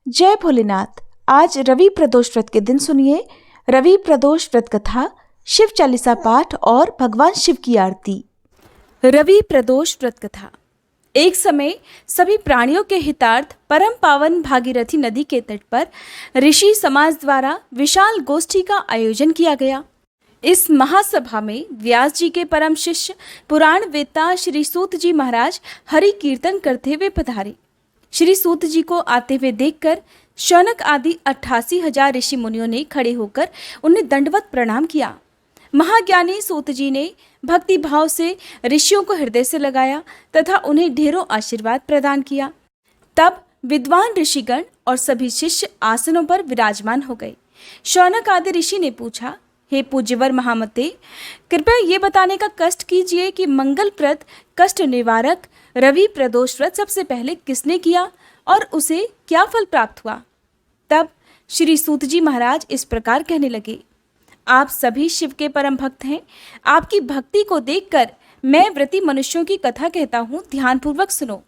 जय भोलेनाथ। आज रवि प्रदोष व्रत के दिन सुनिए रवि प्रदोष व्रत कथा, शिव चालीसा पाठ और भगवान शिव की आरती। रवि प्रदोष व्रत कथा। एक समय सभी प्राणियों के हितार्थ परम पावन भागीरथी नदी के तट पर ऋषि समाज द्वारा विशाल गोष्ठी का आयोजन किया गया। इस महासभा में व्यास जी के परम शिष्य पुराण वेत्ता श्री सूत जी महाराज हरि कीर्तन करते हुए पधारे। श्री सूत जी को आते हुए देखकर शौनक आदि 88,000 ऋषि मुनियों ने खड़े होकर उन्हें दंडवत प्रणाम किया। महाज्ञानी सूत जी ने भक्ति भाव से ऋषियों को हृदय से लगाया तथा उन्हें ढेरों आशीर्वाद प्रदान किया। तब विद्वान ऋषिगण और सभी शिष्य आसनों पर विराजमान हो गए। शौनक आदि ऋषि ने पूछा, हे पूज्यवर महामते, कृपया ये बताने का कष्ट कीजिए कि मंगलप्रद कष्ट निवारक रवि प्रदोष व्रत सबसे पहले किसने किया और उसे क्या फल प्राप्त हुआ। तब श्री सूत जी महाराज इस प्रकार कहने लगे, आप सभी शिव के परम भक्त हैं। आपकी भक्ति को देखकर मैं व्रती मनुष्यों की कथा कहता हूँ, ध्यानपूर्वक सुनो।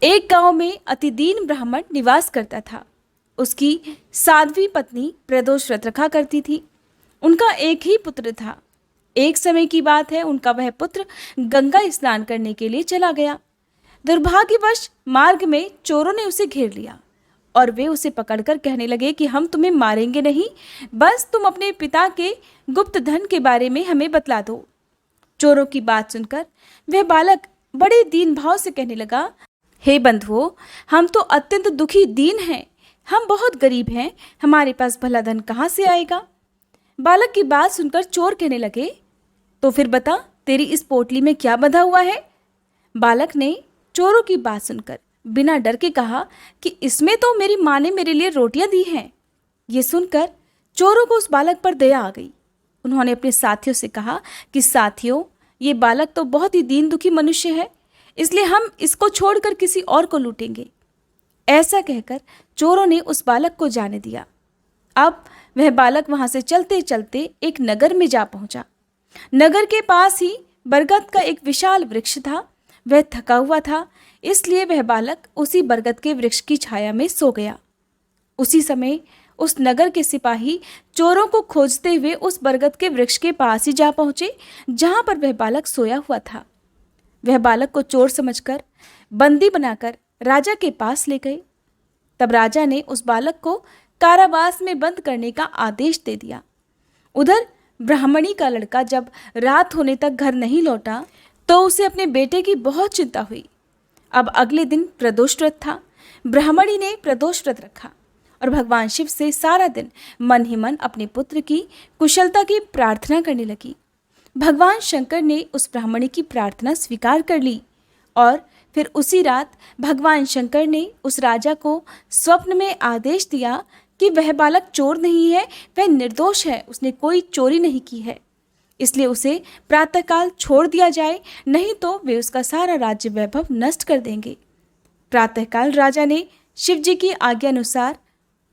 एक गांव में अति दीन ब्राह्मण निवास करता था। उसकी साध्वी पत्नी प्रदोष व्रत रखा करती थी। उनका एक ही पुत्र था। एक समय की बात है, उनका वह पुत्र गंगा स्नान करने के लिए चला गया। दुर्भाग्यवश मार्ग में चोरों ने उसे घेर लिया और वे उसे पकड़कर कहने लगे कि हम तुम्हें मारेंगे नहीं, बस तुम अपने पिता के गुप्त धन के बारे में हमें बतला दो। चोरों की बात सुनकर वह बालक बड़े दीन भाव से कहने लगा, हे बंधुओं, हम तो अत्यंत दुखी दीन हैं, हम बहुत गरीब हैं, हमारे पास भला धन कहाँ से आएगा। बालक की बात सुनकर चोर कहने लगे, तो फिर बता, तेरी इस पोटली में क्या बंधा हुआ है। बालक ने चोरों की बात सुनकर बिना डर के कहा कि इसमें तो मेरी माँ ने मेरे लिए रोटियां दी हैं। ये सुनकर चोरों को उस बालक पर दया आ गई। उन्होंने अपने साथियों से कहा कि साथियों, ये बालक तो बहुत ही दीन दुखी मनुष्य है, इसलिए हम इसको छोड़कर किसी और को लूटेंगे। ऐसा कहकर चोरों ने उस बालक को जाने दिया। अब वह बालक वहां से चलते चलते एक नगर में जा पहुंचा। नगर के पास ही बरगद का एक विशाल वृक्ष था। वह थका हुआ था, इसलिए वह बालक उसी बरगद के वृक्ष की छाया में सो गया। उसी समय उस नगर के सिपाही चोरों को खोजते हुए उस बरगद के वृक्ष के पास ही जा पहुंचे जहां पर वह बालक सोया हुआ था। वह बालक को चोर समझकर बंदी बनाकर राजा के पास ले गए। तब राजा ने उस बालक को कारावास में बंद करने का आदेश दे दिया। उधर ब्राह्मणी का लड़का जब रात होने तक घर नहीं लौटा तो उसे अपने बेटे की बहुत चिंता हुई। अब अगले दिन प्रदोष व्रत था। ब्राह्मणी ने प्रदोष व्रत रखा और भगवान शिव से सारा दिन मन ही मन अपने पुत्र की कुशलता की प्रार्थना करने लगी। भगवान शंकर ने उस ब्राह्मणी की प्रार्थना स्वीकार कर ली और फिर उसी रात भगवान शंकर ने उस राजा को स्वप्न में आदेश दिया कि वह बालक चोर नहीं है, वह निर्दोष है, उसने कोई चोरी नहीं की है, इसलिए उसे प्रातःकाल छोड़ दिया जाए, नहीं तो वे उसका सारा राज्य वैभव नष्ट कर देंगे। प्रातःकाल राजा ने शिव जी की आज्ञा अनुसार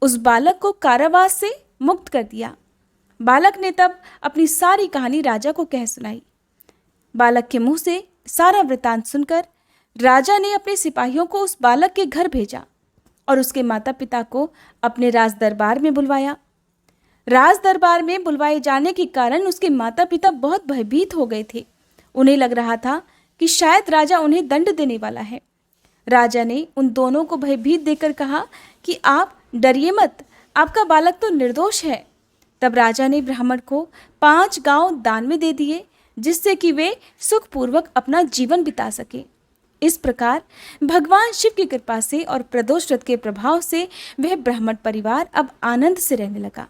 उस बालक को कारावास से मुक्त कर दिया। बालक ने तब अपनी सारी कहानी राजा को कह सुनाई। बालक के मुंह से सारा वृतांत सुनकर राजा ने अपने सिपाहियों को उस बालक के घर भेजा और उसके माता पिता को अपने राज दरबार में बुलवाया। राज दरबार में बुलवाए जाने के कारण उसके माता पिता बहुत भयभीत हो गए थे। उन्हें लग रहा था कि शायद राजा उन्हें दंड देने वाला है। राजा ने उन दोनों को भयभीत देकर कहा कि आप डरिए मत, आपका बालक तो निर्दोष है। तब राजा ने ब्राह्मण को 5 गांव दान में दे दिए, जिससे कि वे सुखपूर्वक अपना जीवन बिता सके। इस प्रकार भगवान शिव की कृपा से और प्रदोष व्रत के प्रभाव से वह ब्राह्मण परिवार अब आनंद से रहने लगा।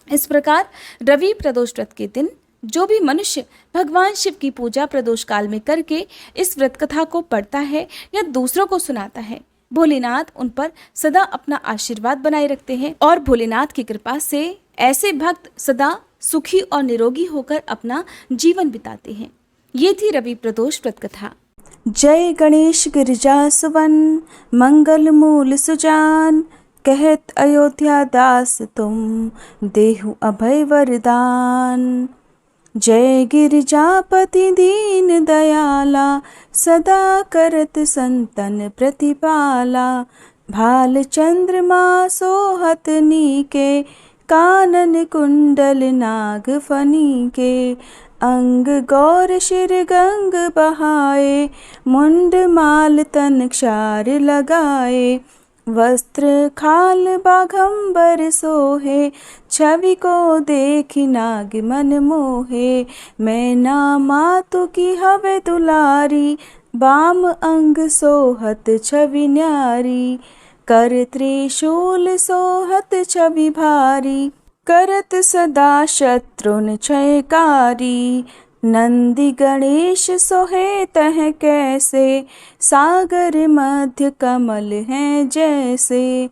इस प्रकार रवि प्रदोष व्रत के दिन जो भी मनुष्य भगवान शिव की पूजा प्रदोष काल में करके इस व्रत कथा को पढ़ता है या दूसरों को सुनाता है, भोलेनाथ उन पर सदा अपना आशीर्वाद बनाए रखते हैं और भोलेनाथ की कृपा से ऐसे भक्त सदा सुखी और निरोगी होकर अपना जीवन बिताते हैं। ये थी रवि प्रदोष व्रत कथा। जय गणेश गिरिजा सुवन, मंगल मूल सुजान, कहत अयोध्या दास तुम, देहु अभय वरदान। जय गिरिजापति दीन दयाला, सदा करत संतन प्रतिपाला। भाल चंद्रमा सोहत नीके, कानन कुंडल नाग फनी के। अंग गौर शिर गंग बहाए, मुंड माल तन क्षार लगाए। वस्त्र खाल बाघंबर सोहे, छवि को देखी नाग मन मोहे। मैना मातु की हवे दुलारी, बाम अंग सोहत छवि न्यारी। कर त्रिशूल सोहत छवि भारी, करत सदा शत्रुन क्षयकारी। नंदी गणेश सोहे तह कैसे, सागर मध्य कमल हैं जैसे।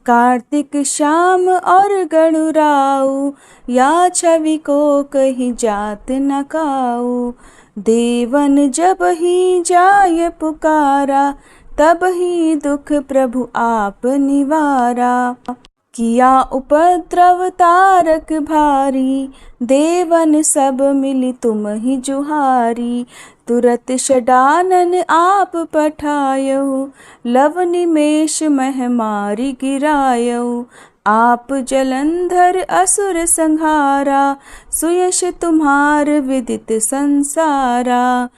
कार्तिक श्याम और गणुराऊ, या छवि को कहीं जात न काऊ। देवन जब ही जाय पुकारा, तब ही दुख प्रभु आप निवारा। किया उपद्रव तारक भारी, देवन सब मिली तुम ही जुहारी। तुरत षडानन आप पठायऊ, लव निमेष मह मारी गिरायऊ। आप जलंधर असुर संहारा, सुयश तुम्हार विदित संसारा।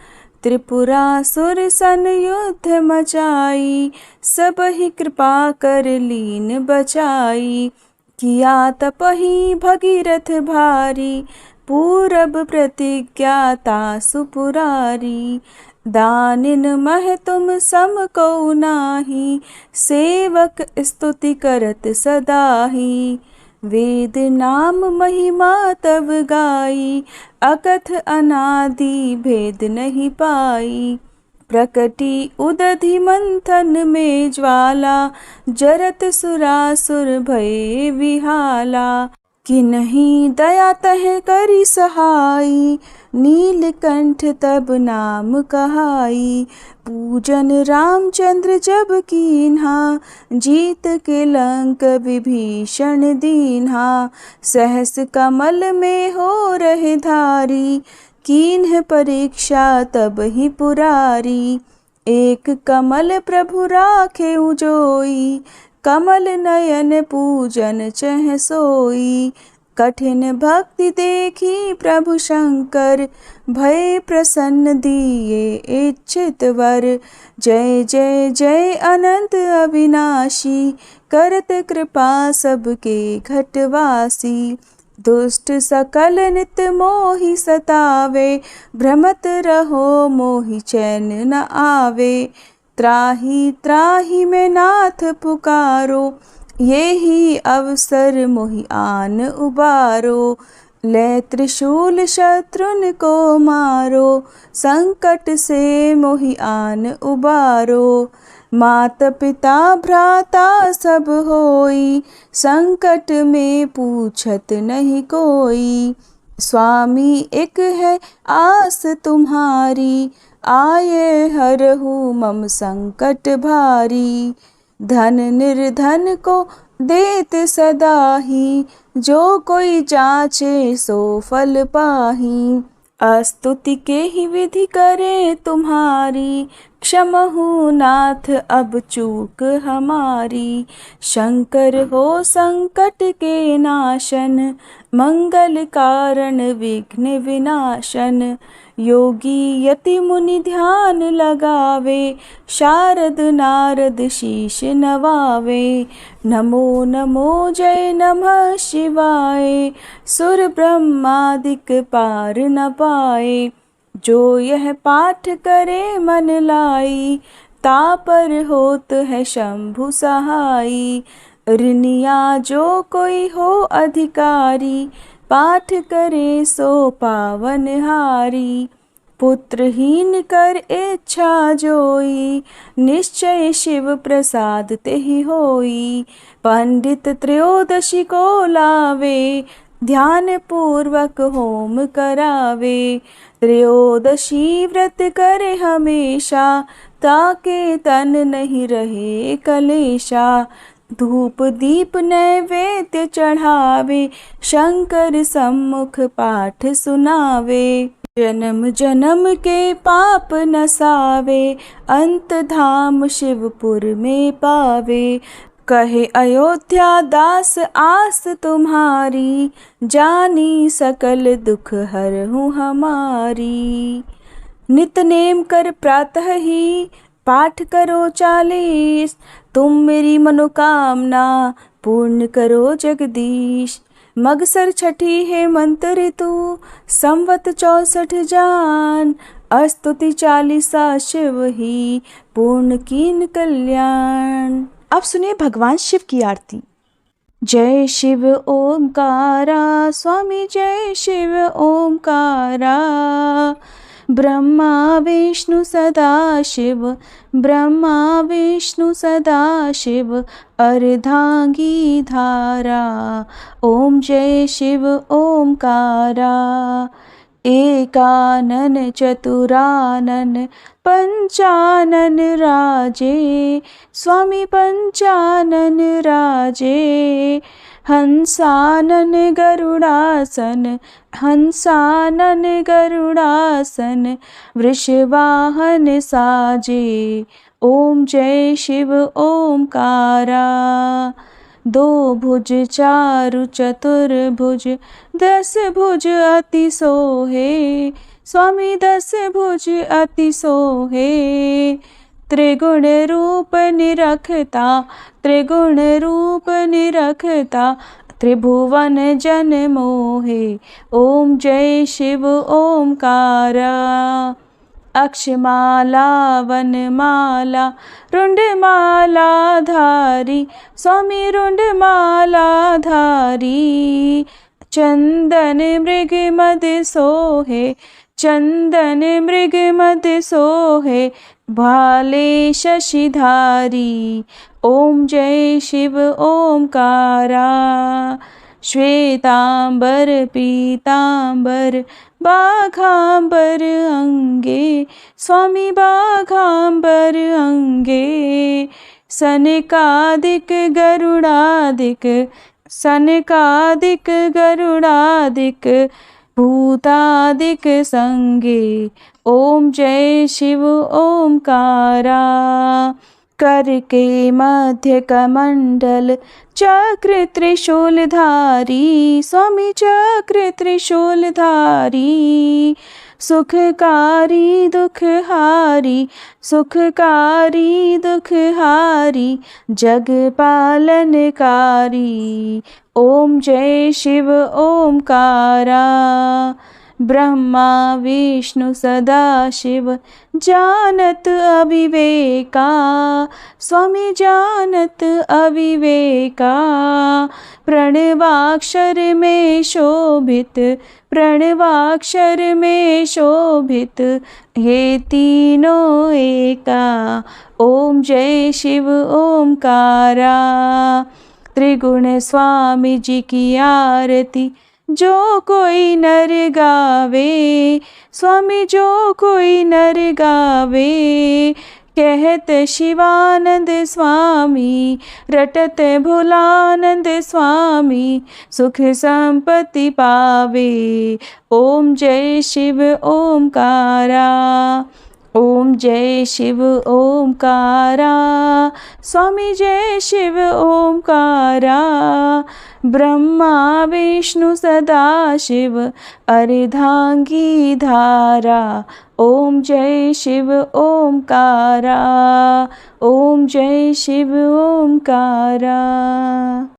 त्रिपुरासुर सन युद्ध मचाई, सब ही कृपा कर लीन बचाई। किया तपहि भगीरथ भारी, पूरब प्रतिज्ञा तासु पुरारी। दानिन मह तुम सम को नाही, सेवक स्तुति करत सदाही। वेद नाम महिमा तब गाई, अकथ अनादि भेद नहीं पाई। प्रकटी उदधि मंथन में ज्वाला, जरत सुरासुर भये विहाला। कि नहीं दया तह करी सहाई, नीलकंठ तब नाम कहाई। पूजन रामचंद्र जब कीन्हा, जीत के लंक विभीषण दीन्हा। सहस कमल में हो रहे धारी, कीन्ह परीक्षा तब ही पुरारी। एक कमल प्रभु राखे उजोई, कमल नयन पूजन चह सोई। कठिन भक्ति देखी प्रभु शंकर, भय प्रसन्न दिए इच्छित वर। जय जय जय अनंत अविनाशी, करत कृपा सबके घटवासी। दुष्ट सकल नित मोहि सतावे, भ्रमत रहो मोहि चैन न आवे। त्राहि त्राहि मैं नाथ पुकारो, ये ही अवसर मोहि आन उबारो। ले त्रिशूल शत्रुन को मारो, संकट से मोहि आन उबारो। मात पिता भ्राता सब होई, संकट में पूछत नहीं कोई। स्वामी एक है आस तुम्हारी, आये हरहु मम संकट भारी। धन निर्धन को देत सदाही, जो कोई जाचे सो फल पाही। स्तुति के ही विधि करे तुम्हारी, क्षमहु नाथ अब चूक हमारी। शंकर हो संकट के नाशन, मंगल कारण विघ्न विनाशन। योगी यति मुनि ध्यान लगावे, शारद नारद शीश नवावे। नमो नमो जय नमः शिवाय, सुर ब्रह्मादिक पार न पाए। जो यह पाठ करे मन लाई, तापर होत है शंभु सहाई। ऋनिया जो कोई हो अधिकारी, पाठ करे सो पावन हारी। पुत्रहीन कर इच्छा जोई, निश्चय शिव प्रसाद तेहि होई। पंडित त्रयोदशी को लावे, ध्यान पूर्वक होम करावे। त्रयोदशी व्रत करे हमेशा, ताके तन नहीं रहे कलेशा। धूप दीप नैवेद्य चढ़ावे, शंकर सम्मुख पाठ सुनावे। जन्म जन्म के पाप नसावे, अंत धाम शिवपुर में पावे। कहे अयोध्या दास आस तुम्हारी, जानी सकल दुख हरहूँ हमारी। नित नेम कर प्रातः ही पाठ करो 40, तुम मेरी मनोकामना पूर्ण करो जगदीश। मगसर छठी है मंत्र ऋतु, संवत 64 जान, स्तुति 40 शिव ही पूर्ण कीन कल्याण। अब सुनिए भगवान शिव की आरती। जय शिव ओमकारा, स्वामी जय शिव ओमकारा। ब्रह्मा विष्णु सदा शिव, ब्रह्मा विष्णु सदा शिव, अर्धांगी धारा। ओम जय शिव ओमकारा। एकानन चतुरानन पंचानन राजे, स्वामी पंचानन राजे। हंसानन गरुड़ासन, हंसानन गरुड़ासन, वृषवाहन साजे। ओम जय शिव ओमकारा। 2 भुज 4 चतुर्भुज, 10 भुज अति सोहे, स्वामी 10 भुज अति सोहे। त्रिगुण रूप निरखता, त्रिगुण रूप निरखता, त्रिभुवन जन मोहे। ओम जय शिव ओमकारा। अक्षमाला वनमाला, रुंडमाला धारी, स्वामी रुंडमाला धारी। चंदन मृग मद सोहे, चंदन मृग मद सोहे, भाले शशिधारी। ओम जय शिव ओमकारा। श्वेतांबर पीतांबर, बाघांबर अंगे, स्वामी बाघांबर अंगे। सनकादिक गरुड़ादिक, सनकादिक गरुड़ादिक, भूतादिक संगे। ओम जय शिव ओमकारा। कर के मध्य कमंडल, चक्र त्रिशूलधारी, स्वामी चक्र त्रिशूलधारी। सुखकारी दुखहारी, सुखकारी दुखहारी, जग पालनकारी। ओम जय शिव ओमकारा। ब्रह्मा विष्णु सदा शिव, जानत अविवेका, स्वामी जानत अविवेका। प्रणवाक्षर में शोभित, प्रणवाक्षर में शोभित, ये तीनों एका। ओम जय शिव ओमकारा। त्रिगुण स्वामी जी की आरती, जो कोई नर गावे, स्वामी जो कोई नर गावे। कहत शिवानंद स्वामी, रटत भोलानंद स्वामी, सुख संपत्ति पावे। ओम जय शिव ओमकारा। ओम जय शिव ओमकारा। स्वामी जय शिव ओमकारा। ब्रह्मा विष्णु सदा शिव, अर्धांगी धारा। ओम जय शिव ओमकारा। ओम जय शिव ओमकारा।